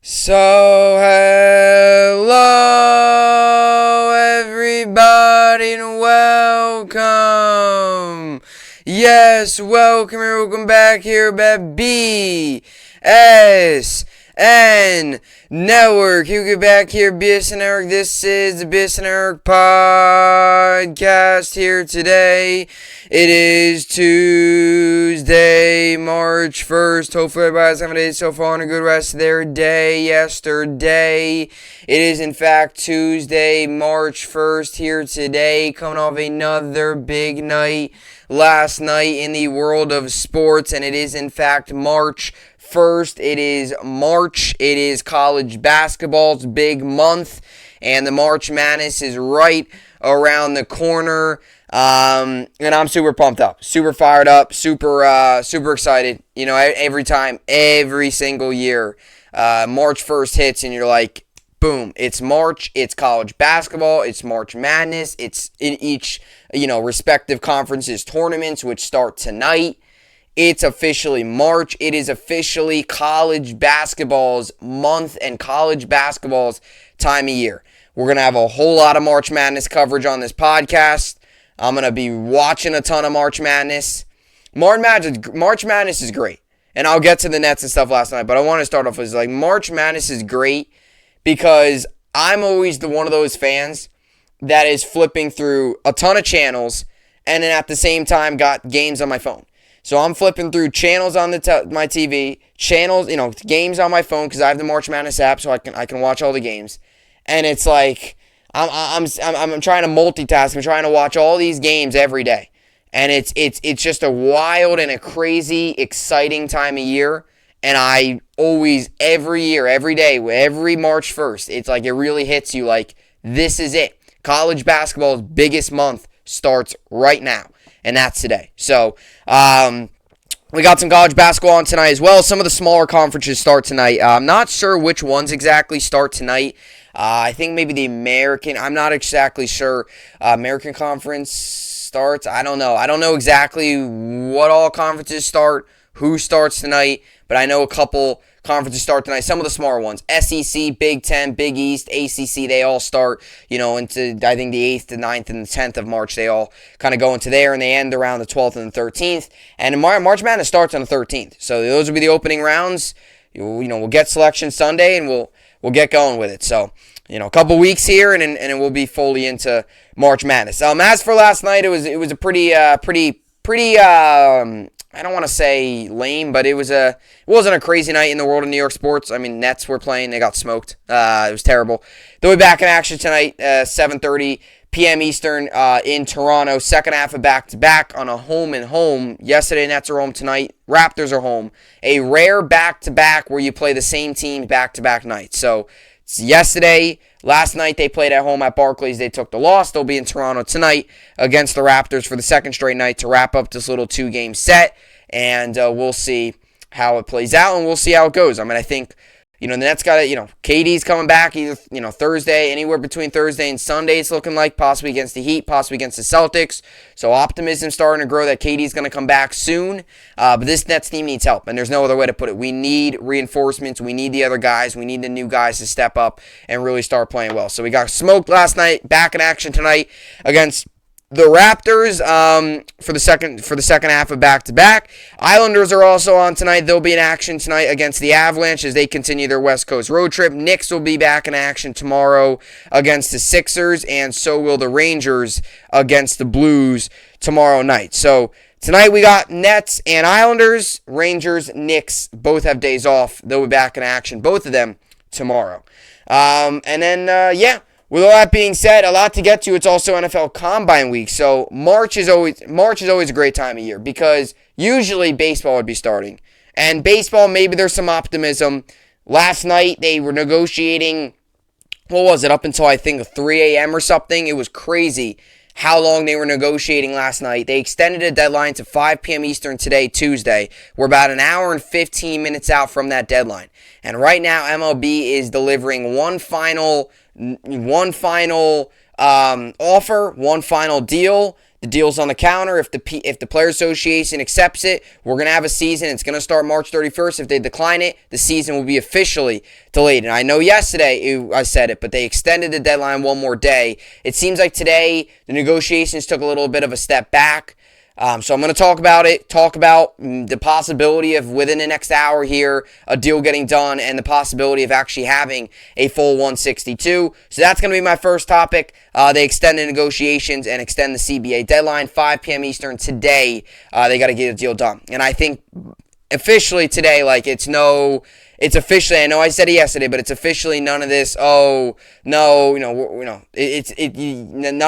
So, hello everybody and welcome. Yes, welcome back here at BSN Network. You get back here, BSN Network. This is the BSN Network podcast here today. It is Tuesday, March 1st. Hopefully everybody's having a day so far and a good rest of their day yesterday. It is in fact Tuesday, March 1st here today, coming off another big night last night in the world of sports, and it is in fact March 1st. It is March. It is college basketball's big month, and the March Madness is right around the corner. And I'm super pumped up, super fired up, super excited. You know, every single year, March 1st hits, and you're like, boom, it's March, it's college basketball, it's March Madness, it's in each, respective conferences tournaments, which start tonight. It's officially March. It is officially college basketball's month and college basketball's time of year. We're going to have a whole lot of March Madness coverage on this podcast. I'm going to be watching a ton of March Madness. March Madness is great. And I'll get to the Nets and stuff last night, but I want to start off with March Madness is great because I'm always one of those fans that is flipping through a ton of channels and then at the same time got games on my phone. So I'm flipping through channels on my TV, channels, games on my phone because I have the March Madness app, so I can watch all the games. And it's like I'm trying to multitask. I'm trying to watch all these games every day, and it's just a wild and a crazy, exciting time of year. And I always, every year, every day, every March 1st, it's like it really hits you like this is it. College basketball's biggest month starts right now, and that's today. So we got some college basketball on tonight as well. Some of the smaller conferences start tonight. I'm not sure which ones exactly start tonight. I think maybe the American, I'm not exactly sure. American Conference starts. I don't know. I don't know exactly what all conferences start, who starts tonight, but I know a couple conferences start tonight. Some of the smaller ones, SEC, Big Ten, Big East, ACC, they all start, into, I think, the 8th, the 9th, and the 10th of March. They all kind of go into there, and they end around the 12th and the 13th. And March Madness starts on the 13th. So those will be the opening rounds. We'll get Selection Sunday, and we'll get going with it. So, a couple weeks here, and we'll be fully into March Madness. As for last night, it was a pretty I don't want to say lame, but it wasn't a crazy night in the world of New York sports. I mean, Nets were playing. They got smoked. It was terrible. They'll be back in action tonight, 7:30 p.m. Eastern in Toronto. Second half of back-to-back on a home-and-home. Yesterday, Nets are home tonight. Raptors are home. A rare back-to-back where you play the same team back-to-back nights. So, last night they played at home at Barclays. They took the loss. They'll be in Toronto tonight against the Raptors for the second straight night to wrap up this little two-game set. And we'll see how it plays out, and we'll see how it goes. I mean, I think, the Nets got it. KD's coming back either, Thursday, anywhere between Thursday and Sunday, it's looking like, possibly against the Heat, possibly against the Celtics. So optimism starting to grow that KD's going to come back soon. But this Nets team needs help, and there's no other way to put it. We need reinforcements. We need the other guys. We need the new guys to step up and really start playing well. So we got smoked last night, back in action tonight against the Raptors for the second half of back-to-back. Islanders are also on tonight. They'll be in action tonight against the Avalanche as they continue their West Coast road trip. Knicks will be back in action tomorrow against the Sixers, and so will the Rangers against the Blues tomorrow night. So tonight we got Nets and Islanders. Rangers, Knicks both have days off. They'll be back in action, both of them, tomorrow. With all that being said, a lot to get to. It's also NFL Combine Week, so March is always a great time of year because usually baseball would be starting. And baseball, maybe there's some optimism. Last night they were negotiating, up until I think 3 a.m. or something. It was crazy how long they were negotiating last night. They extended a deadline to 5 p.m. Eastern today, Tuesday. We're about an hour and 15 minutes out from that deadline. And right now, MLB is delivering one final offer, one final deal. The deal's on the counter. If the Players Association accepts it, we're going to have a season. It's going to start March 31st. If they decline it, the season will be officially delayed. And I know yesterday I said it, but they extended the deadline one more day. It seems like today the negotiations took a little bit of a step back. So I'm going to talk about it, talk about the possibility of within the next hour here, a deal getting done and the possibility of actually having a full 162. So that's going to be my first topic. They extend the negotiations and extend the CBA deadline, 5 p.m. Eastern today. They got to get a deal done. And I think officially today, it's officially, I know I said it yesterday, but it's officially none of this, none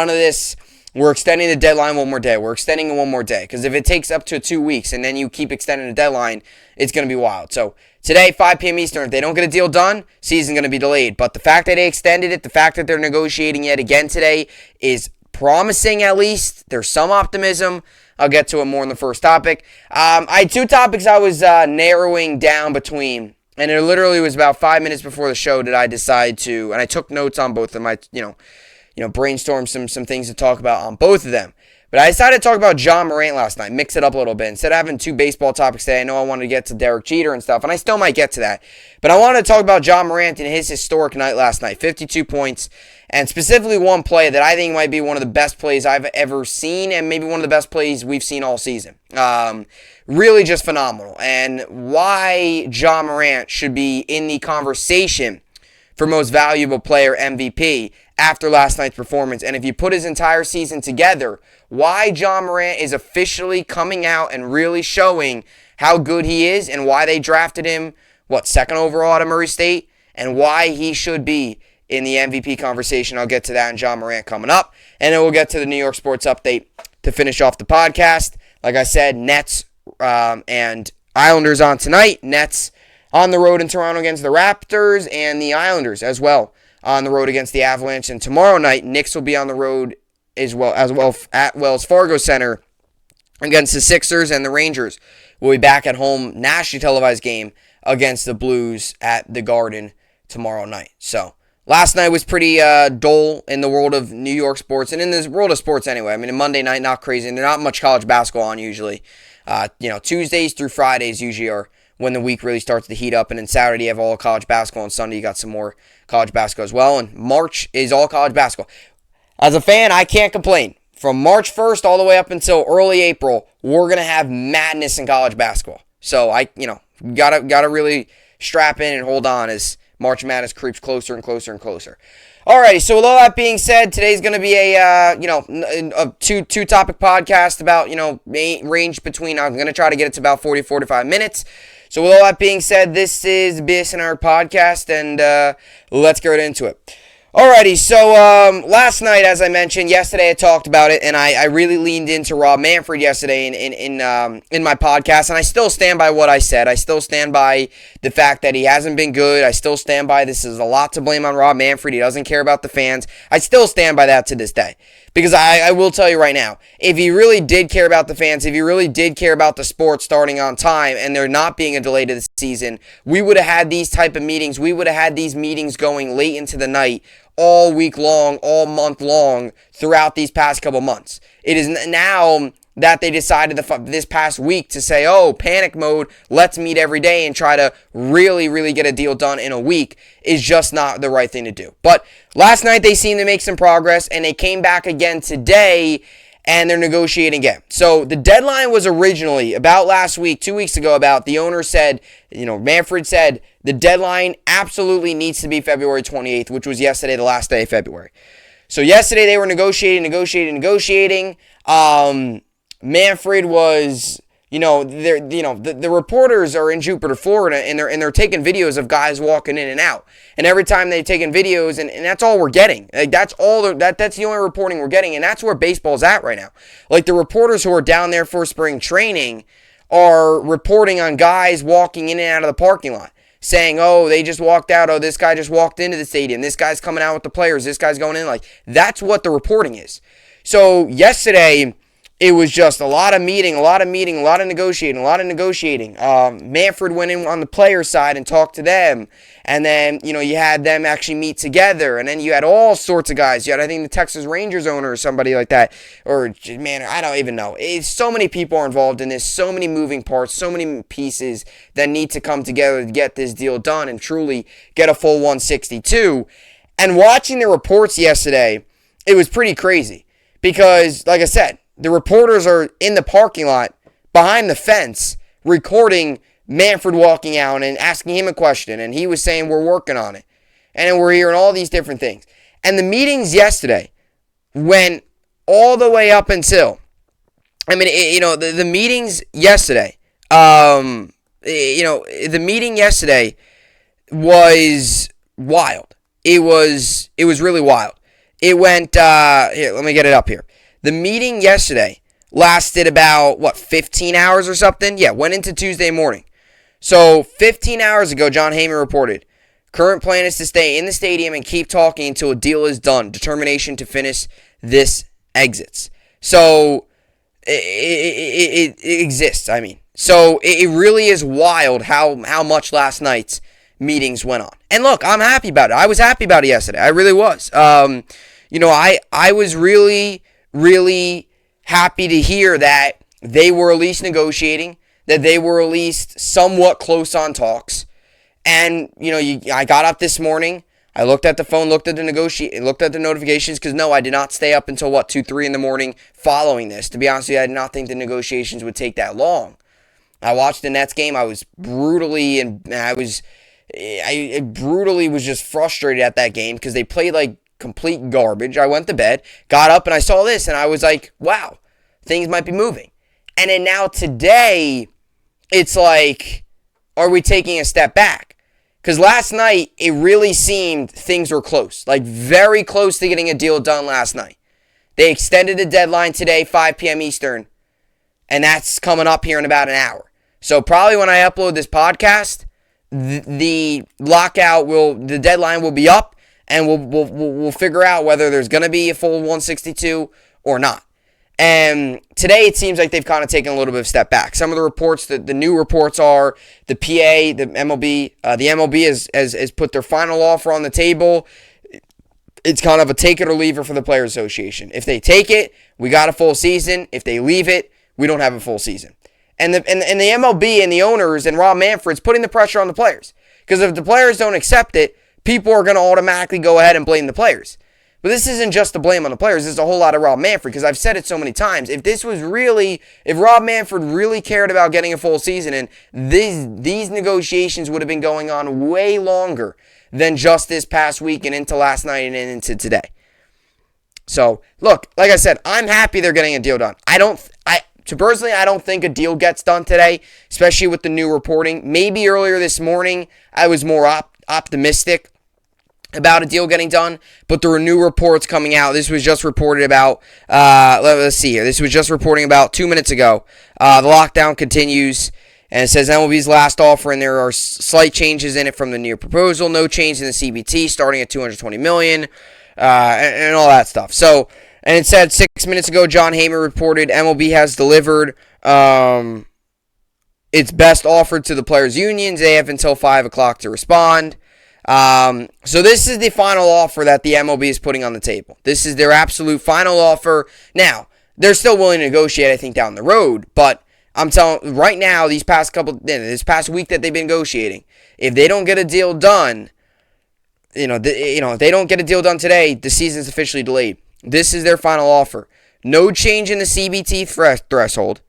of this. We're extending the deadline one more day. We're extending it one more day. Because if it takes up to 2 weeks and then you keep extending the deadline, it's going to be wild. So today, 5 p.m. Eastern, if they don't get a deal done, season's going to be delayed. But the fact that they extended it, the fact that they're negotiating yet again today is promising at least. There's some optimism. I'll get to it more in the first topic. I had 2 topics I was narrowing down between. And it literally was about 5 minutes before the show that I decided to, and I took notes on both of them. Brainstorm some things to talk about on both of them. But I decided to talk about John Morant last night, mix it up a little bit. Instead of having 2 baseball topics today, I know I wanted to get to Derek Jeter and stuff, and I still might get to that. But I wanted to talk about John Morant and his historic night last night, 52 points, and specifically one play that I think might be one of the best plays I've ever seen, and maybe one of the best plays we've seen all season. Really just phenomenal. And why John Morant should be in the conversation for most valuable player, MVP, after last night's performance. And if you put his entire season together, why John Morant is officially coming out and really showing how good he is and why they drafted him, second overall out of Murray State, and why he should be in the MVP conversation. I'll get to that and John Morant coming up. And then we'll get to the New York sports update to finish off the podcast. Like I said, Nets and Islanders on tonight. Nets on the road in Toronto against the Raptors, and the Islanders as well on the road against the Avalanche. And tomorrow night, Knicks will be on the road as well at Wells Fargo Center against the Sixers, and the Rangers will be back at home, nationally televised game against the Blues at the Garden tomorrow night. So last night was pretty dull in the world of New York sports, and in this world of sports anyway. I mean, Monday night, not crazy, and there's not much college basketball on usually. Tuesdays through Fridays usually are when the week really starts to heat up, and then Saturday you have all college basketball, and Sunday you got some more college basketball as well, and March is all college basketball. As a fan, I can't complain. From March 1st all the way up until early April, we're going to have madness in college basketball. So gotta really strap in and hold on as March Madness creeps closer and closer and closer. Alrighty, so with all that being said, today's going to be a two-topic podcast about, range between, I'm going to try to get it to about 40-45 minutes. So with all that being said, this is the BSN podcast, and let's get right into it. Alrighty, so last night, as I mentioned, yesterday I talked about it, and I really leaned into Rob Manfred yesterday in my podcast, and I still stand by what I said. I still stand by the fact that he hasn't been good. I still stand by this is a lot to blame on Rob Manfred. He doesn't care about the fans. I still stand by that to this day. Because I will tell you right now, if he really did care about the fans, if he really did care about the sport starting on time and there not being a delay to the season, we would have had these type of meetings. We would have had these meetings going late into the night, all week long, all month long, throughout these past couple months. It is now that they decided this past week to say, panic mode, let's meet every day and try to really, really get a deal done in a week is just not the right thing to do. But last night they seemed to make some progress, and they came back again today, and they're negotiating again. So the deadline was originally about last week, 2 weeks ago, the owner said, Manfred said, the deadline absolutely needs to be February 28th, which was yesterday, the last day of February. So yesterday they were negotiating. Manfred was, the reporters are in Jupiter, Florida, and they're taking videos of guys walking in and out. And every time they're taking videos, and that's all we're getting. That's the only reporting we're getting, and that's where baseball's at right now. The reporters who are down there for spring training are reporting on guys walking in and out of the parking lot, saying, they just walked out, this guy just walked into the stadium, this guy's coming out with the players, this guy's going in. That's what the reporting is. So yesterday, it was just a lot of meeting, a lot of negotiating. Manfred went in on the player side and talked to them. And then, you had them actually meet together. And then you had all sorts of guys. You had, I think, the Texas Rangers owner or somebody like that. Or, man, I don't even know. So many people are involved in this. So many moving parts. So many pieces that need to come together to get this deal done and truly get a full 162. And watching the reports yesterday, it was pretty crazy. Because, like I said, the reporters are in the parking lot behind the fence recording Manfred walking out and asking him a question. And he was saying, we're working on it. And then we're hearing all these different things. And the meetings yesterday went all the way up until, the meetings yesterday, the meeting yesterday was wild. It was really wild. It went, here, let me get it up here. The meeting yesterday lasted about, 15 hours or something? Yeah, went into Tuesday morning. So 15 hours ago, John Heyman reported, current plan is to stay in the stadium and keep talking until a deal is done. Determination to finish this exits. So it exists, So it really is wild how much last night's meetings went on. And look, I'm happy about it. I was happy about it yesterday. I really was. I was really happy to hear that they were at least negotiating, that they were at least somewhat close on talks. And, I got up this morning, I looked at the phone, looked at the notifications, because no, I did not stay up until 2, 3 in the morning following this. To be honest with you, I did not think the negotiations would take that long. I watched the Nets game. I brutally was just frustrated at that game because they played like complete garbage. I went to bed, got up, and I saw this, and I was like, wow, things might be moving. And then now today, it's like, are we taking a step back? Because last night, it really seemed things were close, like very close to getting a deal done last night. They extended the deadline today, 5 p.m. Eastern, and that's coming up here in about an hour. So probably when I upload this podcast, the deadline will be up, and we'll figure out whether there's going to be a full 162 or not. And today it seems like they've kind of taken a little bit of a step back. Some of the reports, the new reports are the PA, the MLB. The MLB has put their final offer on the table. It's kind of a take it or leave it for the Players Association. If they take it, we got a full season. If they leave it, we don't have a full season. And the MLB and the owners and Rob Manfred's putting the pressure on the players. Because if the players don't accept it, people are going to automatically go ahead and blame the players. But this isn't just the blame on the players. This is a whole lot of Rob Manfred, because I've said it so many times. If Rob Manfred really cared about getting a full season, and these negotiations would have been going on way longer than just this past week and into last night and into today. So, look, like I said, I'm happy they're getting a deal done. Personally, I don't think a deal gets done today, especially with the new reporting. Maybe earlier this morning, I was more optimistic about a deal getting done, but there were new reports coming out. This was just reported about, let's see here. This was just reporting about 2 minutes ago. The lockdown continues, and it says MLB's last offer, and there are slight changes in it from the new proposal. No change in the CBT, starting at $220 million, and all that stuff. So, and it said 6 minutes ago, John Heyman reported MLB has delivered its best offer to the players' unions. They have until 5 o'clock to respond. So this is the final offer that the MLB is putting on the table. This is their absolute final offer. Now, they're still willing to negotiate, I think, down the road, but I'm telling right now, this past week that they've been negotiating, if they don't get a deal done, if they don't get a deal done today, the season's officially delayed. This is their final offer. No change in the CBT threshold.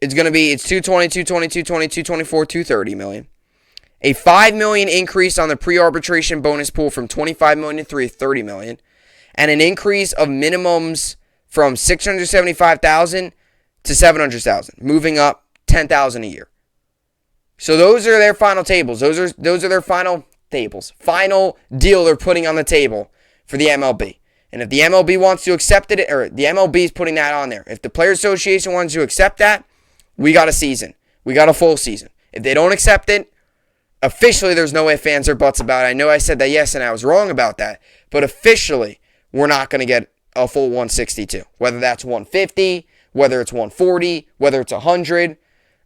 It's 220, 220, 220, 224, 230 million. A $5 million increase on the pre-arbitration bonus pool from $25 million to $30 million. And an increase of minimums from $675,000 to $700,000, moving up $10,000 a year. So those are their final tables. Those are their final tables. Final deal they're putting on the table for the MLB. And if the MLB wants to accept it, or the MLB is putting that on there. If the Players Association wants to accept that, we got a season. We got a full season. If they don't accept it, officially there's no ifs, ands, or buts about it. I know I said that yes, and I was wrong about that. But officially, we're not going to get a full 162. Whether that's 150, whether it's 140, whether it's 100.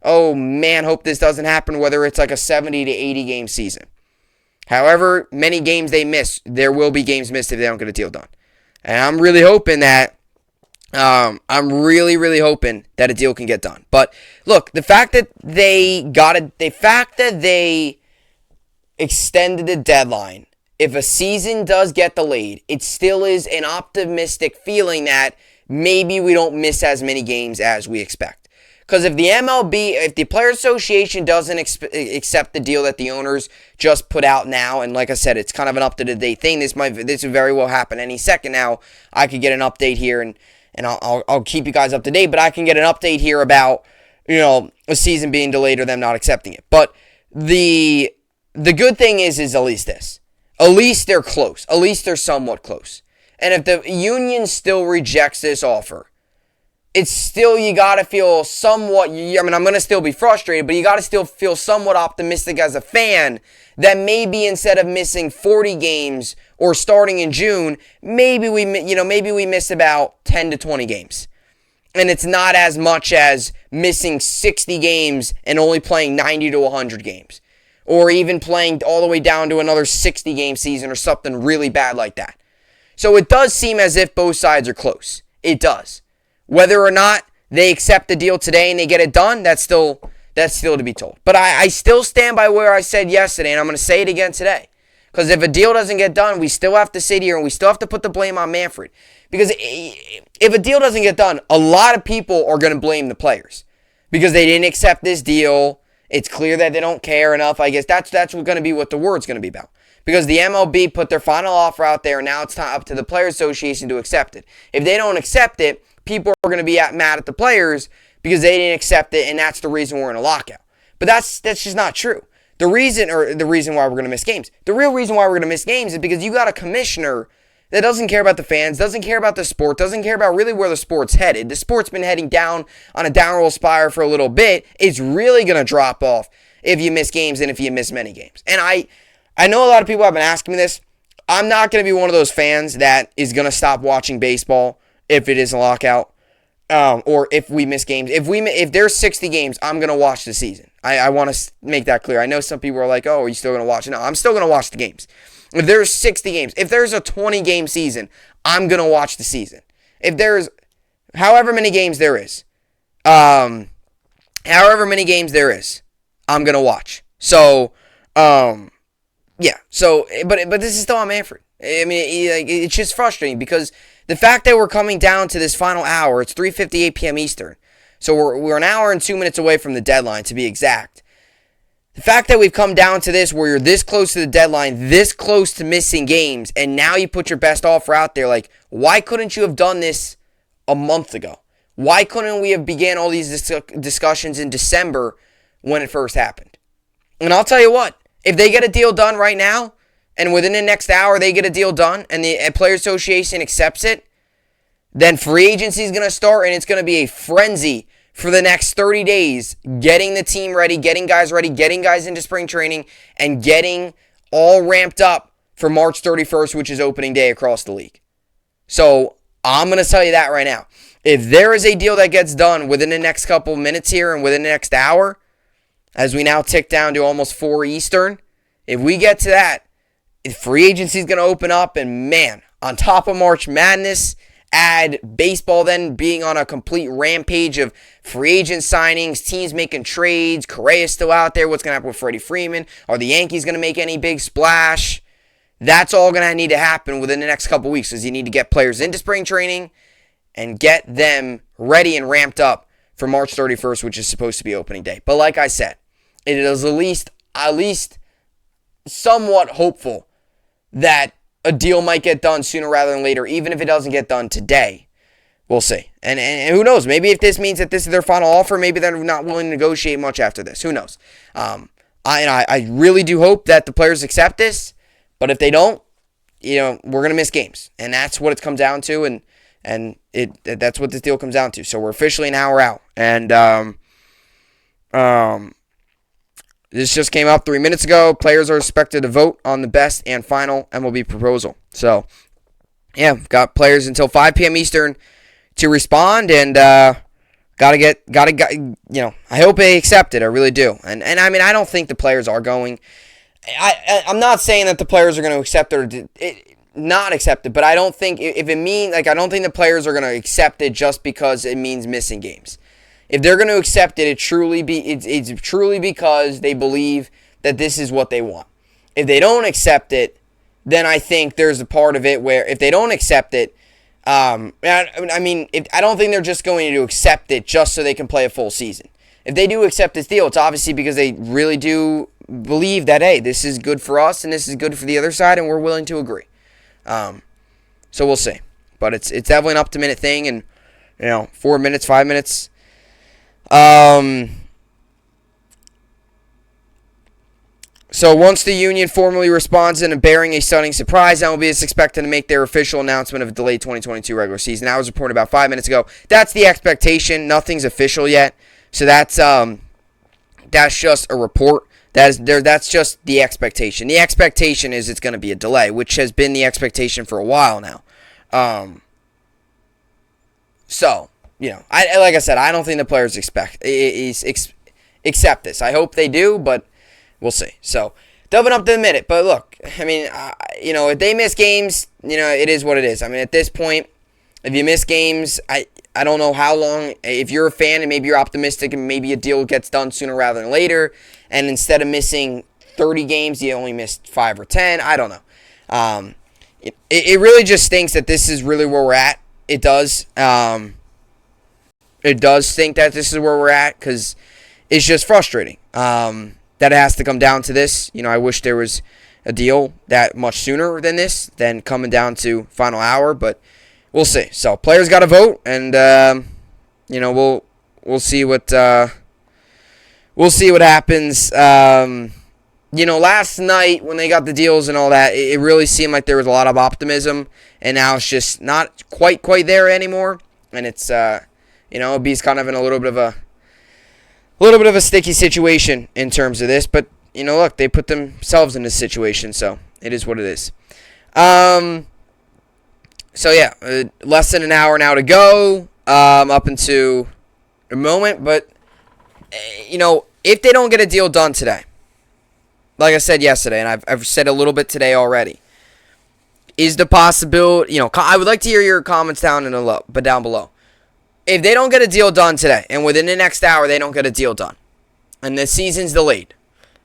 Oh, man, hope this doesn't happen, whether it's like a 70 to 80 game season. However many games they miss, there will be games missed if they don't get a deal done. And I'm really hoping that really hoping that a deal can get done. But look, the fact that they extended the deadline, if a season does get delayed, it still is an optimistic feeling that maybe we don't miss as many games as we expect. Because if the MLB, if the Players Association doesn't accept the deal that the owners just put out now, and like I said, it's kind of an up-to-the-date thing. This would very well happen any second now. I could get an update here, and I'll keep you guys up to date. But I can get an update here about a season being delayed or them not accepting it. But the good thing is at least this. At least they're close. At least they're somewhat close. And if the union still rejects this offer, it's still, you got to feel somewhat, I'm going to still be frustrated, but you got to still feel somewhat optimistic as a fan that maybe instead of missing 40 games or starting in June, maybe we missed about 10 to 20 games. And it's not as much as missing 60 games and only playing 90 to 100 games. Or even playing all the way down to another 60-game season or something really bad like that. So it does seem as if both sides are close. It does. Whether or not they accept the deal today and they get it done, that's still to be told. But I still stand by where I said yesterday, and I'm going to say it again today. Because if a deal doesn't get done, we still have to sit here and we still have to put the blame on Manfred. Because if a deal doesn't get done, a lot of people are going to blame the players. Because they didn't accept this deal. It's clear that they don't care enough. I guess that's going to be what the word's going to be about. Because the MLB put their final offer out there, and now it's up to the Players Association to accept it. If they don't accept it, people are going to be mad at the players because they didn't accept it, and that's the reason we're in a lockout. But that's just not true. The reason why we're going to miss games. The real reason why we're going to miss games is because you got a commissioner that doesn't care about the fans, doesn't care about the sport, doesn't care about really where the sport's headed. The sport's been heading down on a downward spiral for a little bit. It's really going to drop off if you miss games and if you miss many games. And I know a lot of people have been asking me this. I'm not going to be one of those fans that is going to stop watching baseball if it is a lockout, or if we miss games. If there's 60 games, I'm going to watch the season. I want to make that clear. I know some people are like, oh, are you still going to watch it? No, I'm still going to watch the games. If there's 60 games, if there's a 20-game season, I'm going to watch the season. If there's however many games there is, I'm going to watch. So, yeah. So, but this is still on Manfred. I mean, it's just frustrating because the fact that we're coming down to this final hour, it's 3:58 p.m. Eastern. So we're an hour and 2 minutes away from the deadline, to be exact. The fact that we've come down to this, where you're this close to the deadline, this close to missing games, and now you put your best offer out there, like, why couldn't you have done this a month ago? Why couldn't we have began all these discussions in December when it first happened? And I'll tell you what, if they get a deal done right now, and within the next hour they get a deal done, and the Players Association accepts it, then free agency is going to start, and it's going to be a frenzy for the next 30 days, getting the team ready, getting guys into spring training, and getting all ramped up for March 31st, which is opening day across the league. So I'm going to tell you that right now. If there is a deal that gets done within the next couple of minutes here and within the next hour, as we now tick down to almost 4 Eastern, if we get to that, free agency is going to open up, and man, on top of March Madness, add baseball then being on a complete rampage of free agent signings, teams making trades, Correa's still out there, what's going to happen with Freddie Freeman? Are the Yankees going to make any big splash? That's all going to need to happen within the next couple weeks, because you need to get players into spring training and get them ready and ramped up for March 31st, which is supposed to be opening day. But like I said, it is at least somewhat hopeful that a deal might get done sooner rather than later, even if it doesn't get done today. We'll see. And who knows? Maybe if this means that this is their final offer, maybe they're not willing to negotiate much after this. Who knows? I really do hope that the players accept this, but if they don't, we're going to miss games. And that's what it comes down to, and that's what this deal comes down to. So we're officially an hour out. And this just came up 3 minutes ago. Players are expected to vote on the best and final MLB proposal. So, yeah, got players until 5 p.m. Eastern to respond, and I hope they accept it. I really do. And I mean, I don't think the players are going. I'm not saying that the players are going to accept it or not accept it, but I don't think if it means, I don't think the players are going to accept it just because it means missing games. If they're going to accept it, it's truly because they believe that this is what they want. If they don't accept it, then I think there's a part of it where if they don't accept it, I don't think they're just going to accept it just so they can play a full season. If they do accept this deal, it's obviously because they really do believe that, hey, this is good for us and this is good for the other side, and we're willing to agree. So we'll see. But it's definitely an up-to-minute thing, and 4 minutes, 5 minutes. So once the union formally responds in bearing a stunning surprise, MLB is expected to make their official announcement of a delayed 2022 regular season. That was reported about 5 minutes ago. That's the expectation. Nothing's official yet. So that's just a report. That's just the expectation. The expectation is it's going to be a delay, which has been the expectation for a while now. Like I said, I don't think the players accept this. I hope they do, but we'll see. So, delving up to the minute. But look, I mean, if they miss games, it is what it is. I mean, at this point, if you miss games, I don't know how long. If you're a fan and maybe you're optimistic and maybe a deal gets done sooner rather than later, and instead of missing 30 games, you only missed 5 or 10. I don't know. It really just stinks that this is really where we're at. It does. It does stink that this is where we're at because it's just frustrating that it has to come down to this. I wish there was a deal that much sooner than this, than coming down to final hour, but we'll see. So players got to vote, and we'll see what happens. Last night when they got the deals and all that, it really seemed like there was a lot of optimism, and now it's just not quite there anymore. And it's MLB's kind of in a little bit of a sticky situation in terms of this, but look, they put themselves in this situation, so it is what it is. Less than an hour now to go, up into the moment, but if they don't get a deal done today, like I said yesterday, and I've said a little bit today already, is the possibility, I would like to hear your comments down below. If they don't get a deal done today, and within the next hour they don't get a deal done, and the season's delayed,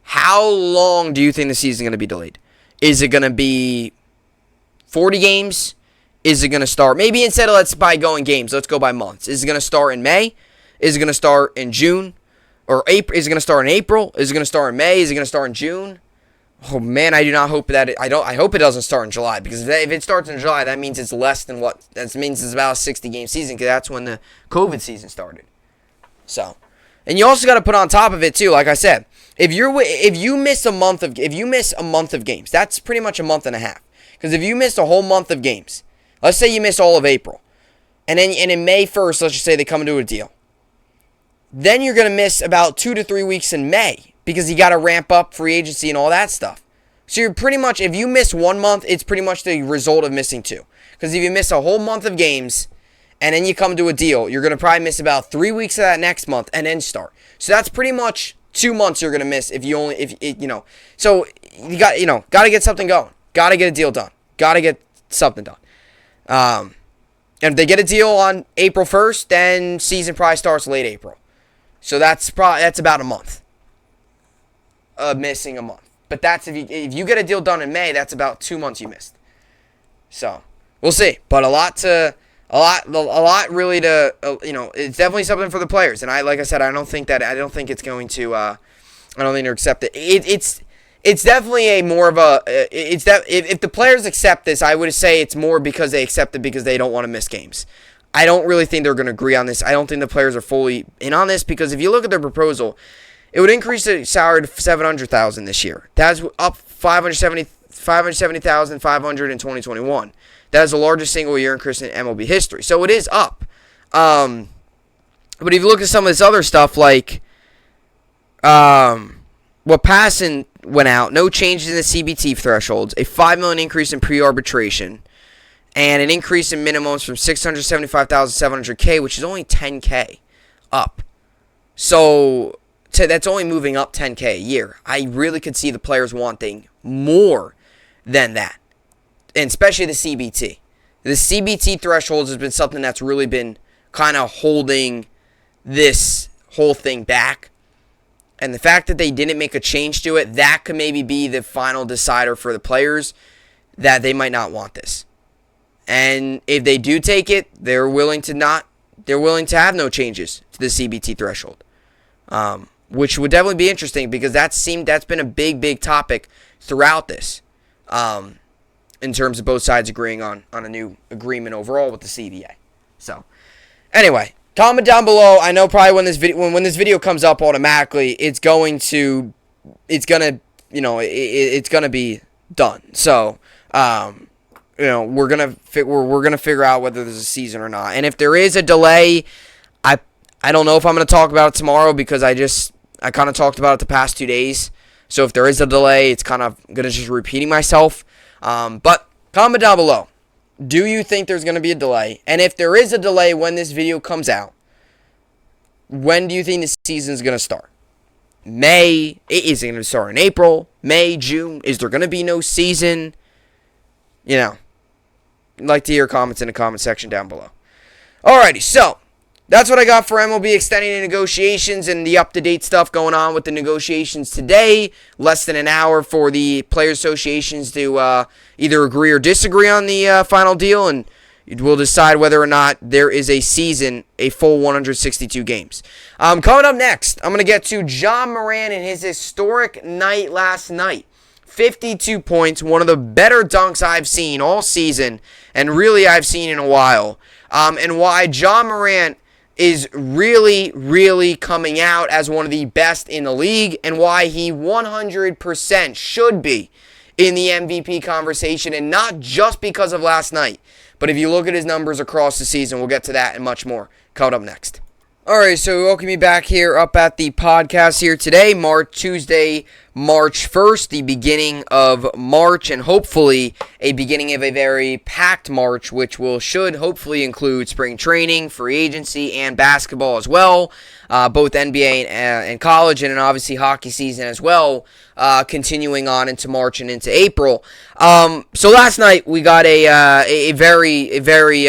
how long do you think the season's going to be delayed? Is it going to be 40 games? Is it going to start, maybe instead of let's go by months. Is it going to start in May? Is it going to start in June? Or April? Is it going to start in April? Is it going to start in May? Is it going to start in June? Oh man, I do not hope that I hope it doesn't start in July, because if it starts in July, that means it's less than what that means it's about a 60-game season, because that's when the COVID season started. So, and you also got to put on top of it too, like I said, if you miss a month of games, that's pretty much a month and a half. Because if you miss a whole month of games, let's say you miss all of April, and in May 1st, let's just say they come to a deal, then you're going to miss about 2 to 3 weeks in May, because you got to ramp up free agency and all that stuff. So you're pretty much, if you miss 1 month, it's pretty much the result of missing 2. Because if you miss a whole month of games, and then you come to a deal, you're going to probably miss about 3 weeks of that next month, and then start. So that's pretty much 2 months you're going to miss so you got to get something going. Got to get a deal done. Got to get something done. And if they get a deal on April 1st, then season probably starts late April. So that's about a month. Missing a month. But that's if you get a deal done in May, that's about 2 months you missed. So we'll see. But a lot really to it's definitely something for the players. And I don't think it's going to I don't think they'll accept it. It's definitely a more of a if the players accept this, I would say it's more because they accept it because they don't want to miss games. I don't really think they're going to agree on this. I don't think the players are fully in on this, because if you look at their proposal, it would increase the salary to $700,000 this year. That's up $570,500 in 2021. That is the largest single year increase in MLB history. So it is up. But if you look at some of this other stuff, like what Passan went out, no changes in the CBT thresholds, a $5 million increase in pre-arbitration, and an increase in minimums from $675,700K, which is only $10K up. So that's only moving up $10K a year. I really could see the players wanting more than that, and especially the CBT. The CBT threshold has been something that's really been kind of holding this whole thing back. And the fact that they didn't make a change to it, that could maybe be the final decider for the players that they might not want this. And if they do take it, they're willing to have no changes to the CBT threshold. Which would definitely be interesting, because that's been a big topic throughout this. In terms of both sides agreeing on a new agreement overall with the CBA. So, anyway, comment down below. I know probably when this video comes up automatically, it's gonna be done. So, we're gonna figure out whether there's a season or not. And if there is a delay, I don't know if I'm gonna talk about it tomorrow, because I kind of talked about it the past 2 days. So if there is a delay, it's kind of gonna just repeating myself. But comment down below. Do you think there's going to be a delay? And if there is a delay when this video comes out, when do you think the season is going to start? May? Is it going to start in April? May? June? Is there going to be no season? I'd like to hear comments in the comment section down below. Alrighty, so that's what I got for MLB extending the negotiations and the up-to-date stuff going on with the negotiations today. Less than an hour for the Players Associations to either agree or disagree on the final deal, and we'll decide whether or not there is a season, a full 162 games. Coming up next, I'm going to get to Ja Morant and his historic night last night. 52 points, one of the better dunks I've seen all season, and really I've seen in a while. And why Ja Morant is really coming out as one of the best in the league, and why he 100% should be in the MVP conversation, and not just because of last night, but if you look at his numbers across the season. We'll get to that and much more coming up next. Alright, so welcome you back here up at the podcast here today, Tuesday, March 1st, the beginning of March, and hopefully a beginning of a very packed March, which should hopefully include spring training, free agency, and basketball as well, both NBA and college, and then obviously hockey season as well, continuing on into March and into April. So last night we got a very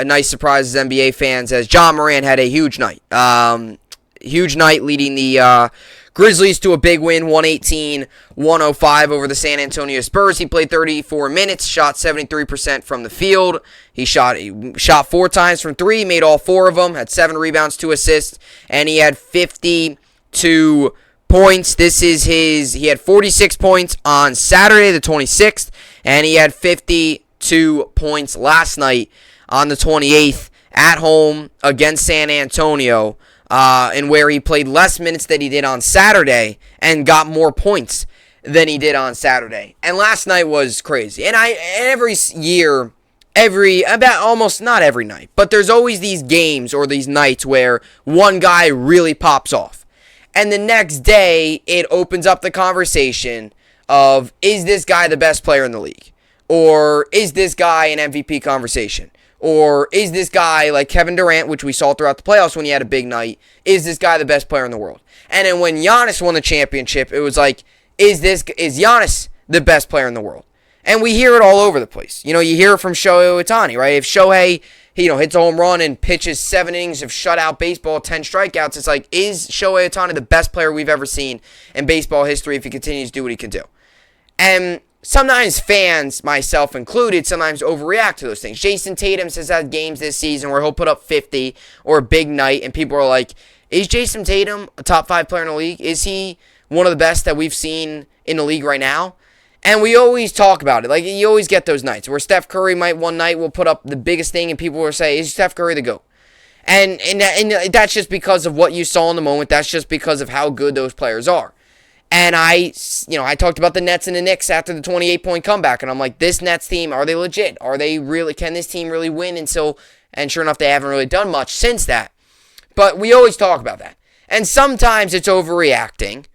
nice surprise as NBA fans, as Ja Morant had a huge night. Huge night, leading the Grizzlies to a big win, 118-105 over the San Antonio Spurs. He played 34 minutes, shot 73% from the field. He shot 4 times from 3, made all 4 of them, had 7 rebounds, 2 assists, and he had 52 points. He had 46 points on Saturday the 26th, and he had 52 points last night on the 28th at home against San Antonio, and where he played less minutes than he did on Saturday and got more points than he did on Saturday. And last night was crazy. And every year, almost not every night, but there's always these games or these nights where one guy really pops off. And the next day, it opens up the conversation of, is this guy the best player in the league? Or is this guy an MVP conversation? Or is this guy like Kevin Durant, which we saw throughout the playoffs when he had a big night, is this guy the best player in the world? And then when Giannis won the championship, it was like, is Giannis the best player in the world? And we hear it all over the place. You hear it from Shohei Ohtani, right? If Shohei, hits a home run and pitches 7 innings of shutout baseball, 10 strikeouts, it's like, is Shohei Ohtani the best player we've ever seen in baseball history if he continues to do what he can do? And sometimes fans, myself included, sometimes overreact to those things. Jason Tatum has had games this season where he'll put up 50 or a big night, and people are like, is Jason Tatum a top 5 player in the league? Is he one of the best that we've seen in the league right now? And we always talk about it. Like, you always get those nights where Steph Curry one night will put up the biggest thing, and people will say, is Steph Curry the GOAT? And that's just because of what you saw in the moment. That's just because of how good those players are. And I talked about the Nets and the Knicks after the 28-point comeback, and I'm like, this Nets team, are they legit? Can this team really win? And sure enough, they haven't really done much since that. But we always talk about that. And sometimes it's overreacting,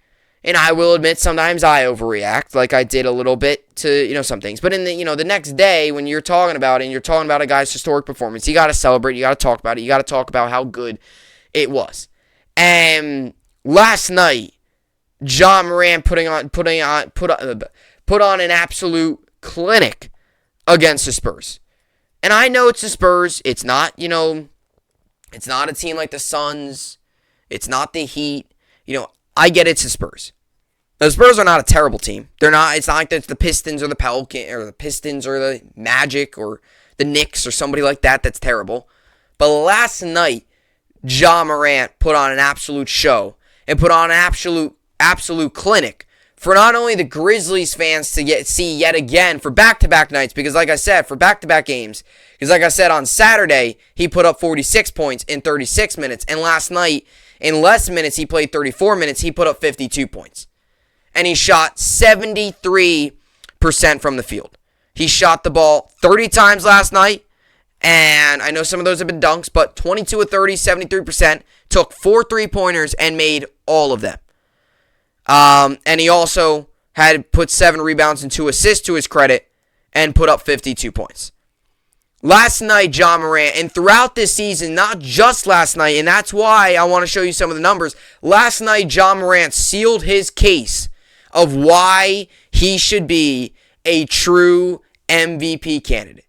And I will admit sometimes I overreact, like I did a little bit to, some things. But in the next day when you're talking about it and you're talking about a guy's historic performance, you got to celebrate, you got to talk about it, you got to talk about how good it was. And last night, Morant put on an absolute clinic against the Spurs. And I know it's the Spurs. It's not, it's not a team like the Suns. It's not the Heat. I get it's the Spurs. The Spurs are not a terrible team. They're not. It's not like it's the Pistons or the Pelicans or the Pistons or the Magic or the Knicks or somebody like that that's terrible. But last night, Morant put on an absolute show and put on an absolute clinic for not only the Grizzlies fans to see yet again for back-to-back nights, because like I said, for back-to-back games, because like I said, on Saturday, he put up 46 points in 36 minutes, and last night, in less minutes, he played 34 minutes, he put up 52 points. And he shot 73% from the field. He shot the ball 30 times last night, and I know some of those have been dunks, but 22 of 30, 73%, took 4 3-pointers and made all of them. And he also had put 7 rebounds and 2 assists to his credit and put up 52 points. Last night, Morant, and throughout this season, not just last night, and that's why I want to show you some of the numbers. Last night, Morant sealed his case of why he should be a true MVP candidate.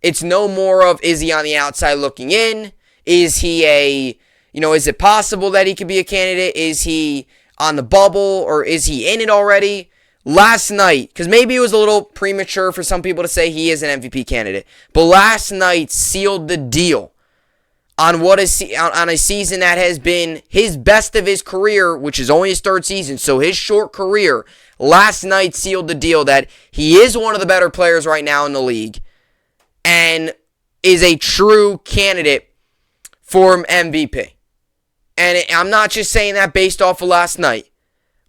It's no more of, is he on the outside looking in? Is he is it possible that he could be a candidate? Is he on the bubble, or is he in it already? Last night, because maybe it was a little premature for some people to say he is an MVP candidate, but last night sealed the deal on on a season that has been his best of his career, which is only his 3rd season, so his short career. Last night sealed the deal that he is one of the better players right now in the league and is a true candidate for MVP. And I'm not just saying that based off of last night,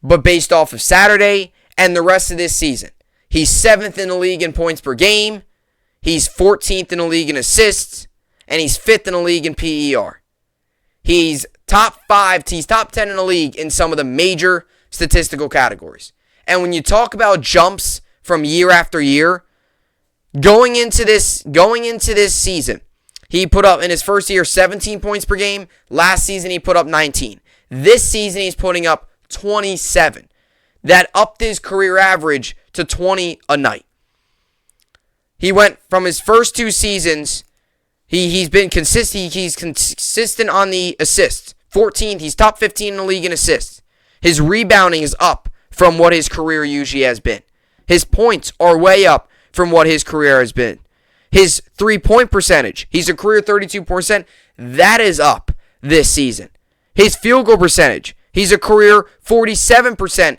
but based off of Saturday and the rest of this season. He's 7th in the league in points per game. He's 14th in the league in assists. And he's 5th in the league in PER. He's top 5, he's top 10 in the league in some of the major statistical categories. And when you talk about jumps from year after year, going into this season, he put up in his first year 17 points per game. Last season he put up 19. This season he's putting up 27. That upped his career average to 20 a night. He went from his first 2 seasons, he's been consistent. He's consistent on the assists. 14th, he's top 15 in the league in assists. His rebounding is up from what his career usually has been. His points are way up from what his career has been. His 3-point percentage, he's a career 32%. That is up this season. His field goal percentage, he's a career 47%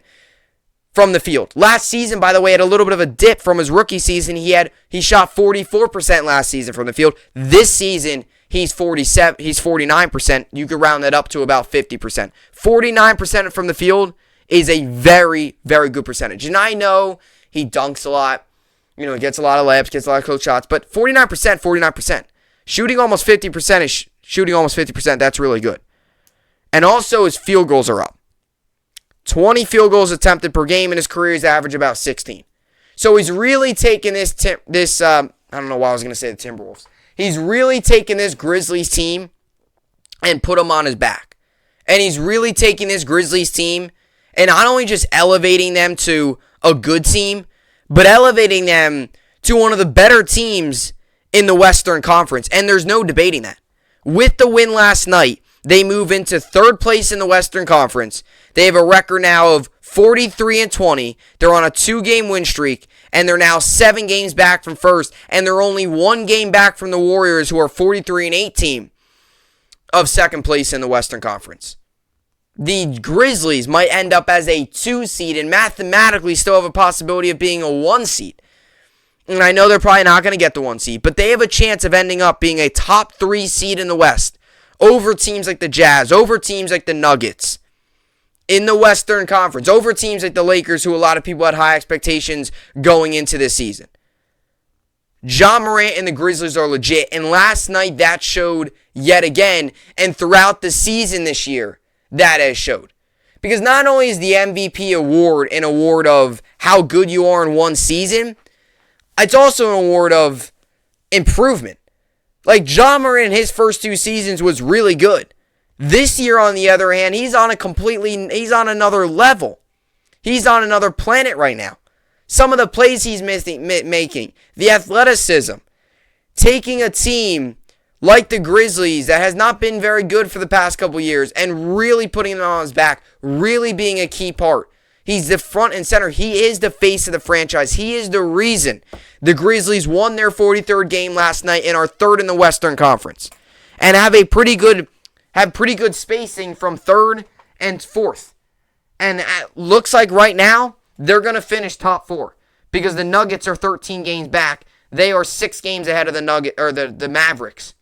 from the field. Last season, by the way, had a little bit of a dip from his rookie season. He shot 44% last season from the field. This season, he's 49%. You could round that up to about 50%. 49% from the field is a very, very good percentage. And I know he dunks a lot. He gets a lot of layups, gets a lot of close shots. But 49%. Shooting almost 50%, that's really good. And also his field goals are up. 20 field goals attempted per game in his career. He's average about 16. So he's really taken I don't know why I was going to say the Timberwolves. He's really taken this Grizzlies team and put them on his back. And he's really taking this Grizzlies team and not only just elevating them to a good team, but elevating them to one of the better teams in the Western Conference. And there's no debating that. With the win last night, they move into 3rd place in the Western Conference. They have a record now of 43-20. They're on a 2-game win streak, and they're now 7 games back from first, and they're only 1 game back from the Warriors, who are 43-18 of 2nd place in the Western Conference. The Grizzlies might end up as a 2 seed and mathematically still have a possibility of being a 1 seed. And I know they're probably not going to get the 1 seed, but they have a chance of ending up being a top 3 seed in the West over teams like the Jazz, over teams like the Nuggets in the Western Conference, over teams like the Lakers, who a lot of people had high expectations going into this season. Morant and the Grizzlies are legit, and last night that showed yet again, and throughout the season this year, that has showed. Because not only is the MVP award an award of how good you are in one season, it's also an award of improvement. Like, Ja Morant in his first 2 seasons was really good. This year, on the other hand, he's on another level. He's on another planet right now. Some of the plays he's making, the athleticism, taking a team like the Grizzlies that has not been very good for the past couple years and really putting them on his back, really being a key part. He's the front and center. He is the face of the franchise. He is the reason the Grizzlies won their 43rd game last night and are 3rd in the Western Conference and have pretty good spacing from 3rd and 4th. And it looks like right now they're going to finish top 4 because the Nuggets are 13 games back. They are 6 games ahead of the Mavericks.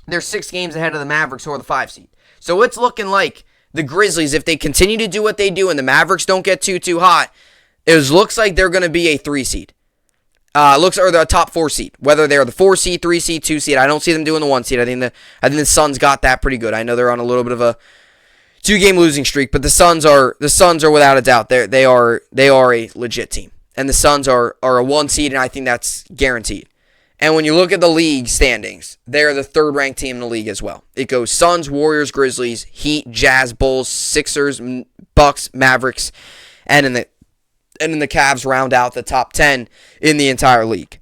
They're 6 games ahead of the Mavericks, who are the 5 seed. So it's looking like the Grizzlies, if they continue to do what they do and the Mavericks don't get too hot, it looks like they're going to be a 3 seed. Or the top 4 seed. Whether they're the 4 seed, 3 seed, 2 seed, I don't see them doing the 1 seed. I think the Suns got that pretty good. I know they're on a little bit of a 2-game losing streak, but the Suns are without a doubt they are a legit team. And the Suns are a 1 seed, and I think that's guaranteed. And when you look at the league standings, they're the 3rd ranked team in the league as well. It goes Suns, Warriors, Grizzlies, Heat, Jazz, Bulls, Sixers, Bucks, Mavericks, and then the Cavs round out the top 10 in the entire league.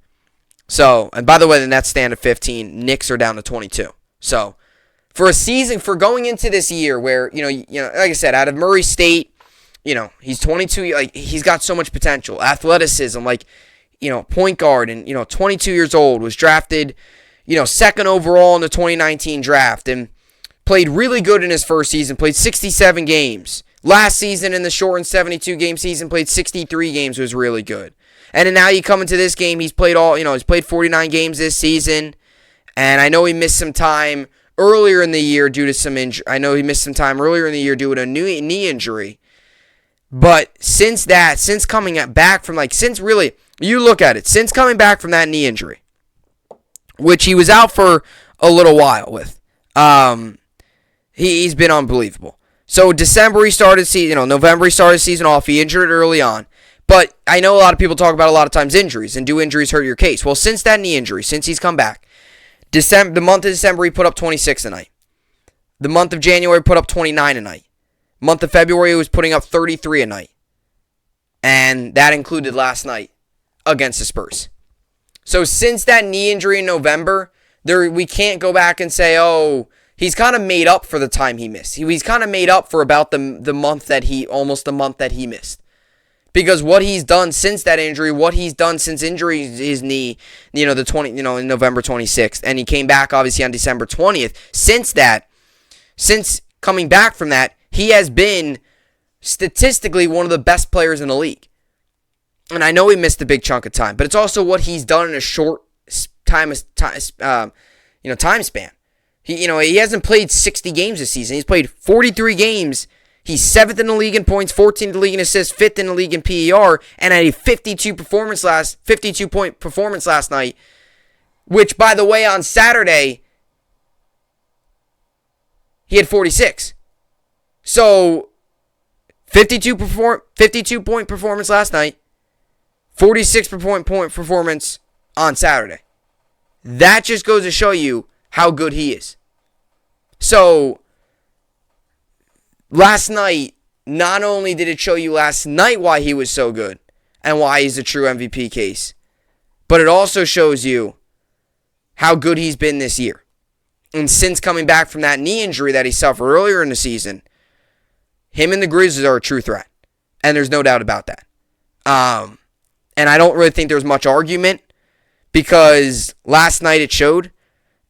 So, and by the way, the Nets stand at 15. Knicks are down to 22. So, for a season, for going into this year where, like I said, out of Murray State, he's 22, like, he's got so much potential. Athleticism, like, point guard, and, 22 years old, was drafted, 2nd overall in the 2019 draft, and played really good in his first season, played 67 games. Last season, in the shortened 72-game season, played 63 games, was really good. And then now you come into this game, he's played 49 games this season, and I know he missed some time earlier in the year due to some injury. I know he missed some time earlier in the year due to a knee injury. But since coming back from, you look at it, since coming back from that knee injury, which he was out for a little while with, he's been unbelievable. So November he started the season off. He injured early on. But I know a lot of people talk about a lot of times injuries, and do injuries hurt your case? Well, since that knee injury, since he's come back, the month of December he put up 26 a night. The month of January put up 29 a night. Month of February he was putting up 33 a night. And that included last night against the Spurs. So since that knee injury in November, we can't go back and say, oh, he's kind of made up for the time he missed. He's kind of made up for about the month that he missed. Because what he's done since that injury, what he's done since injury his knee, in November 26th, and he came back obviously on December 20th. Since coming back from that, he has been statistically one of the best players in the league. And I know he missed a big chunk of time, but it's also what he's done in a short time span. He hasn't played 60 games this season. He's played 43 games. He's 7th in the league in points, 14th in the league in assists, 5th in the league in PER, and had a 52-point performance last night, which, by the way, on Saturday, he had 46. So, 52-point performance last night, 46-point performance on Saturday. That just goes to show you how good he is. So, last night, not only did it show you last night why he was so good and why he's a true MVP case, but it also shows you how good he's been this year. And since coming back from that knee injury that he suffered earlier in the season, him and the Grizzlies are a true threat. And there's no doubt about that. And I don't really think there's much argument because last night it showed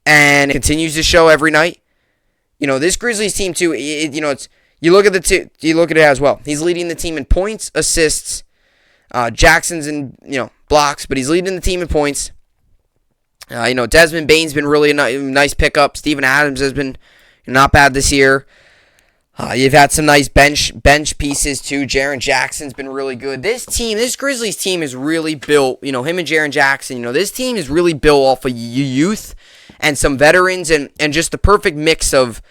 and it continues to show every night. This Grizzlies team too, you look at it as well. He's leading the team in points, assists, Jackson's in, blocks, but he's leading the team in points. Desmond Bane's been really a nice pickup. Steven Adams has been not bad this year. You've had some nice bench pieces too. Jaren Jackson's been really good. This Grizzlies team is really built, him and Jaren Jackson, this team is really built off of youth and some veterans and just the perfect mix of,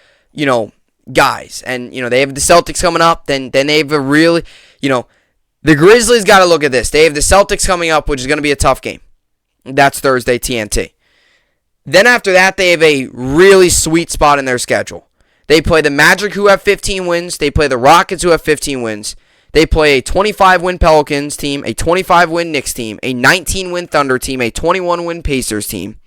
guys. And, they have the Celtics coming up. Then they have a really, the Grizzlies got to look at this. They have the Celtics coming up, which is going to be a tough game. That's Thursday, TNT. Then after that, they have a really sweet spot in their schedule. They play the Magic, who have 15 wins. They play the Rockets, who have 15 wins. They play a 25-win Pelicans team, a 25-win Knicks team, a 19-win Thunder team, a 21-win Pacers team,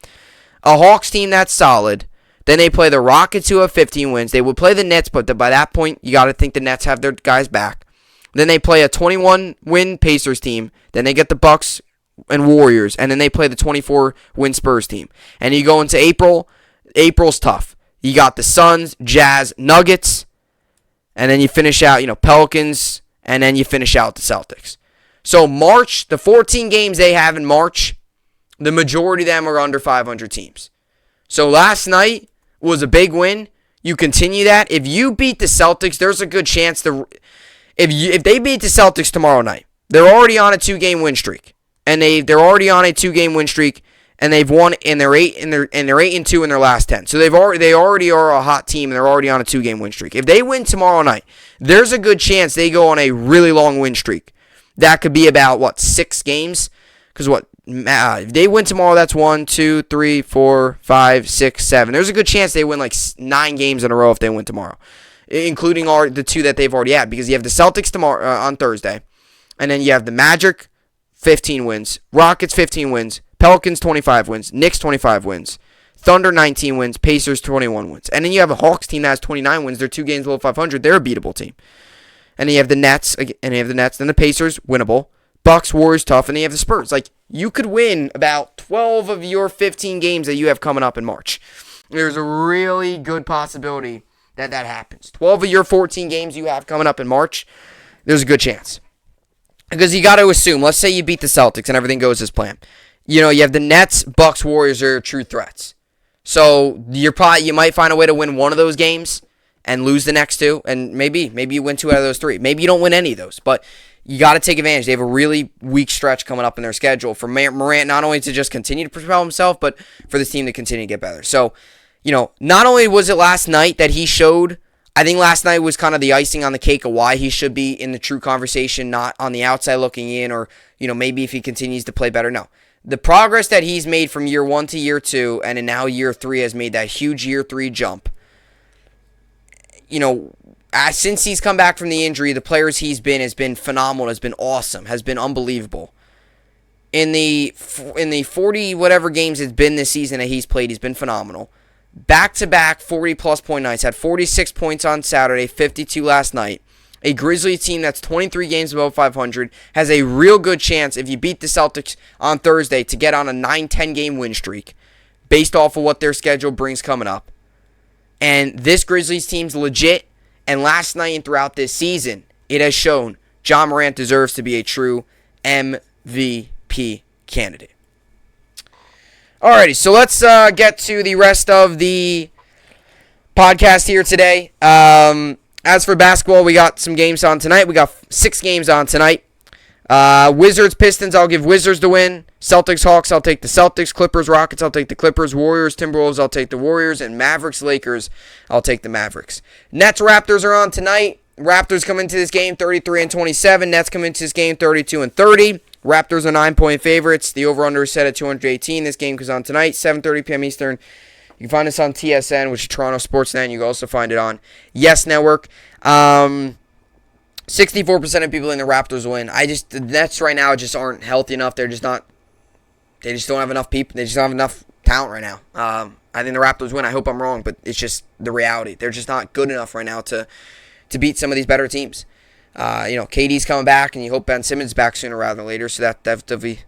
a Hawks team that's solid. Then they play the Rockets, who have 15 wins. They would play the Nets, but by that point, you got to think the Nets have their guys back. Then they play a 21-win Pacers team. Then they get the Bucks and Warriors, and then they play the 24-win Spurs team. And you go into April. April's tough. You got the Suns, Jazz, Nuggets, and then you finish out, Pelicans, and then you finish out the Celtics. So March, the 14 games they have in March, the majority of them are under 500 teams. So last night was a big win. You continue that. If you beat the Celtics, there's a good chance if they beat the Celtics tomorrow night, they're already on a 2-game win streak, and they're already on a 2-game win streak, and they've won, and they're 8-2 in their last 10. So they already are a hot team, and they're already on a 2-game win streak. If they win tomorrow night, there's a good chance they go on a really long win streak. That could be about 6 games? Because if they win tomorrow, that's 1, 2, 3, 4, 5, 6, 7. There's a good chance they win 9 games in a row if they win tomorrow, including the 2 that they've already had. Because you have the Celtics tomorrow on Thursday, and then you have the Magic, 15 wins, Rockets, 15 wins, Pelicans, 25 wins, Knicks, 25 wins, Thunder, 19 wins, Pacers, 21 wins. And then you have a Hawks team that has 29 wins. They're 2 games below 500. They're a beatable team. And then you have the Nets, then the Pacers, winnable. Bucks, Warriors, tough, and then you have the Spurs. You could win about 12 of your 15 games that you have coming up in March. There's a really good possibility that happens. 12 of your 14 games you have coming up in March, there's a good chance. Because you got to assume, let's say you beat the Celtics and everything goes as planned. You have the Nets, Bucks, Warriors are true threats. So you might find a way to win one of those games and lose the next 2, and maybe you win 2 out of those 3. Maybe you don't win any of those, but you got to take advantage. They have a really weak stretch coming up in their schedule for Morant, not only to just continue to propel himself, but for this team to continue to get better. So, not only was it last night that he showed, I think last night was kind of the icing on the cake of why he should be in the true conversation, not on the outside looking in, or, maybe if he continues to play better. No. The progress that he's made from year 1 to year 2, and now year 3 has made that huge year 3 jump. Since he's come back from the injury, the players he's been has been phenomenal, has been awesome, has been unbelievable. In the 40 whatever games it's been this season that he's played, he's been phenomenal. Back-to-back 40-plus point nights, had 46 points on Saturday, 52 last night. A Grizzlies team that's 23 games above 500 has a real good chance, if you beat the Celtics on Thursday, to get on a 9-10 game win streak based off of what their schedule brings coming up. And this Grizzlies team's legit. And last night and throughout this season, it has shown John Morant deserves to be a true MVP candidate. Alrighty, so let's get to the rest of the podcast here today. As for basketball, we got some games on tonight. We got 6 games on tonight. Wizards, Pistons, I'll give Wizards the win. Celtics, Hawks, I'll take the Celtics. Clippers, Rockets, I'll take the Clippers. Warriors, Timberwolves, I'll take the Warriors. And Mavericks, Lakers, I'll take the Mavericks. Nets, Raptors are on tonight. Raptors come into this game 33-27. Nets come into this game 32-30. Raptors are 9-point favorites. The over-under is set at 218. This game goes on tonight, 7:30 p.m. Eastern. You can find us on TSN, which is Toronto Sportsnet. You can also find it on Yes Network. 64% of people in the Raptors win. The Nets right now just aren't healthy enough. They just don't have enough people. They just don't have enough talent right now. I think the Raptors win. I hope I'm wrong, but it's just the reality. They're just not good enough right now to beat some of these better teams. KD's coming back, and you hope Ben Simmons is back sooner rather than later. So that definitely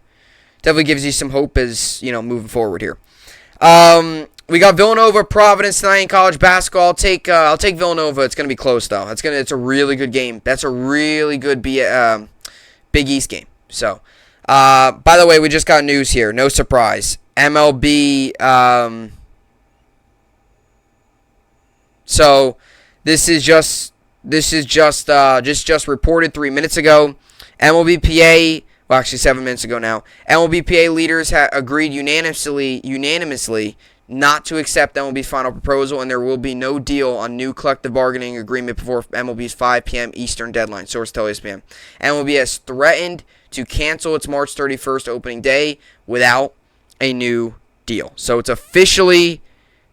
gives you some hope as moving forward here. We got Villanova, Providence tonight in college basketball. I'll take Villanova. It's gonna be close though. It's a really good game. That's a really good Big East game. So, by the way, we just got news here. No surprise. MLB. So this is just reported 3 minutes ago. MLBPA. Well, actually 7 minutes ago now. MLBPA leaders agreed unanimously not to accept MLB's final proposal, and there will be no deal on new collective bargaining agreement before MLB's 5 p.m. Eastern deadline, source tell ESPN. MLB has threatened to cancel its March 31st opening day without a new deal. So it's officially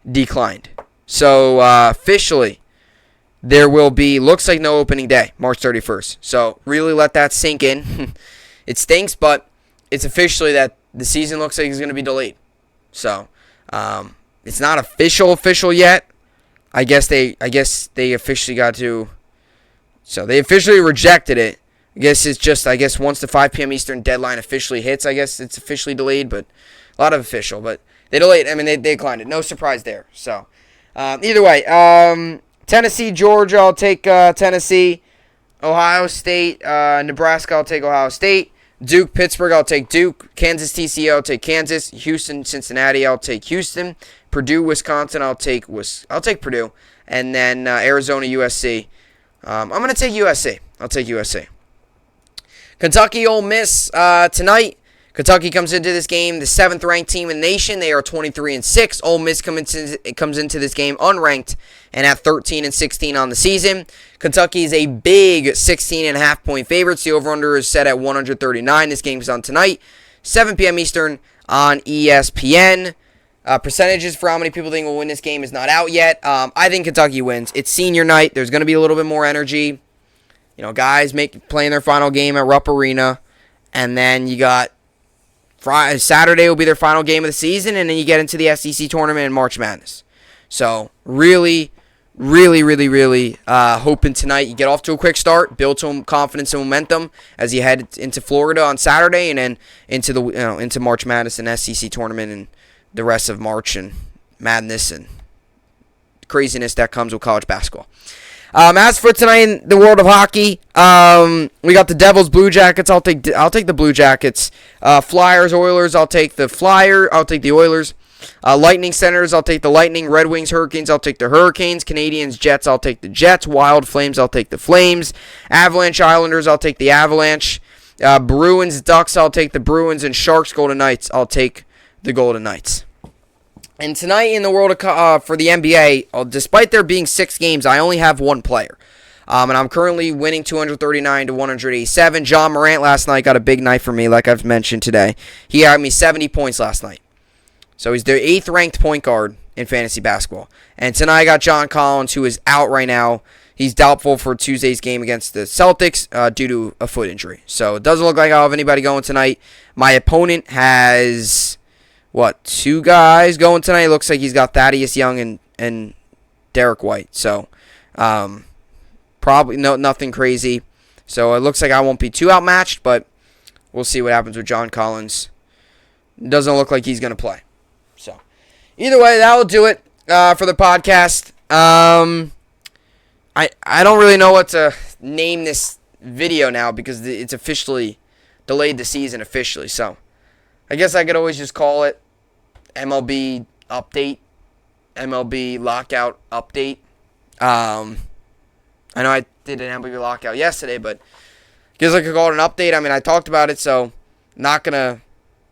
declined. So officially, there will be, looks like no opening day, March 31st. So really let that sink in. It stinks, but it's officially that the season looks like it's going to be delayed. So it's not official yet. I guess they officially got to. So they officially rejected it. I guess it's just, once the 5 p.m. Eastern deadline officially hits, I guess it's officially delayed, but a lot of official. But they delayed. I mean, they declined it. No surprise there. So either way, Tennessee, Georgia, I'll take Tennessee. Ohio State, Nebraska, I'll take Ohio State. Duke, Pittsburgh, I'll take Duke. Kansas, TCU, I'll take Kansas. Houston, Cincinnati, I'll take Houston. Purdue, Wisconsin, I'll take Purdue. And then Arizona, USC. I'm going to take USC. I'll take USC. Kentucky, Ole Miss tonight. Kentucky comes into this game the 7th-ranked team in the nation. They are 23-6. Ole Miss comes into this game unranked and at 13-16 on the season. Kentucky is a big 16.5-point favorite. The over/under is set at 139. This game is on tonight, 7 p.m. Eastern on ESPN. Percentages for how many people think will win this game is not out yet. I think Kentucky wins. It's senior night. There's going to be a little bit more energy. You know, guys playing their final game at Rupp Arena, and then you got Saturday will be their final game of the season, and then you get into the SEC tournament and March Madness. So really hoping tonight you get off to a quick start, build some confidence and momentum as you head into Florida on Saturday, and then into March Madness and SEC tournament and the rest of March and Madness and craziness that comes with college basketball. As for tonight in the world of hockey, we got the Devils, Blue Jackets. I'll take the Blue Jackets. Flyers, Oilers. I'll take the Oilers. Lightning, Senators. I'll take the Lightning. Red Wings, Hurricanes. I'll take the Hurricanes. Canadians, Jets. I'll take the Jets. Wild, Flames. I'll take the Flames. Avalanche, Islanders. I'll take the Avalanche. Bruins, Ducks. I'll take the Bruins. And Sharks, Golden Knights. I'll take the Golden Knights. And tonight in the world of for the NBA, despite there being 6 games, I only have one player. And I'm currently winning 239-187. John Morant last night got a big night for me, like I've mentioned today. He had me 70 points last night. So he's the 8th-ranked point guard in fantasy basketball. And tonight I got John Collins, who is out right now. He's doubtful for Tuesday's game against the Celtics due to a foot injury. So it doesn't look like I'll have anybody going tonight. My opponent has 2 guys going tonight? It looks like he's got Thaddeus Young and Derek White. So, probably nothing crazy. So, it looks like I won't be too outmatched, but we'll see what happens with John Collins. Doesn't look like he's going to play. So, either way, that will do it for the podcast. I don't really know what to name this video now because it's officially delayed the season officially. So, I guess I could always just call it MLB update, MLB lockout update. I know I did an MLB lockout yesterday, but I guess I could call it an update. I mean, I talked about it, so I'm probably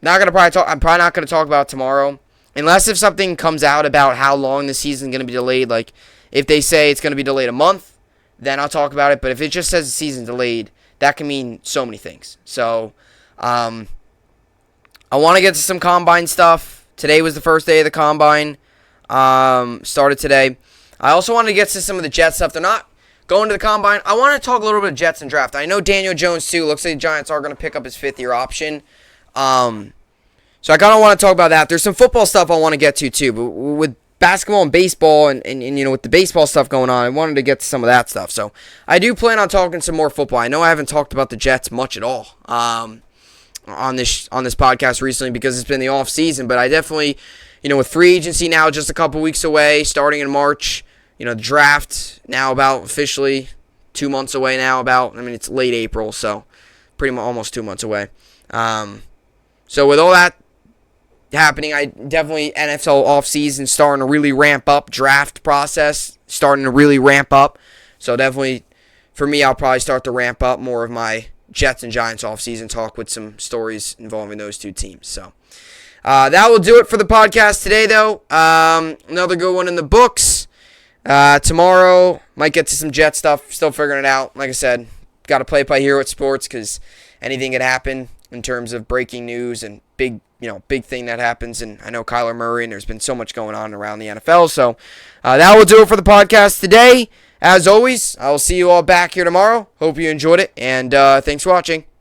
not gonna talk about it tomorrow, unless if something comes out about how long the season is gonna be delayed. Like if they say it's gonna be delayed a month, then I'll talk about it. But if it just says the season's delayed, that can mean so many things. So, I want to get to some combine stuff. Today was the first day of the combine. Started today. I also wanted to get to some of the Jets stuff. They're not going to the combine. I want to talk a little bit of Jets and draft. I know Daniel Jones, too. Looks like the Giants are going to pick up his 5th-year option. So I kind of want to talk about that. There's some football stuff I want to get to, too. But with basketball and baseball and with the baseball stuff going on, I wanted to get to some of that stuff. So I do plan on talking some more football. I know I haven't talked about the Jets much at all. On this podcast recently because it's been the off season, but I definitely, with free agency now just a couple weeks away, starting in March, the draft now about officially 2 months away now. It's late April, so pretty much almost 2 months away. So with all that happening, I definitely NFL off season starting to really ramp up, draft process starting to really ramp up. So definitely for me, I'll probably start to ramp up more of my Jets and Giants offseason talk with some stories involving those 2 teams. So, That will do it for the podcast today, though. Another good one in the books. Tomorrow, might get to some Jet stuff. Still figuring it out. Like I said, got to play it by ear with sports because anything could happen in terms of breaking news and big thing that happens. And I know Kyler Murray, and there's been so much going on around the NFL. So that will do it for the podcast today. As always, I will see you all back here tomorrow. Hope you enjoyed it, and thanks for watching.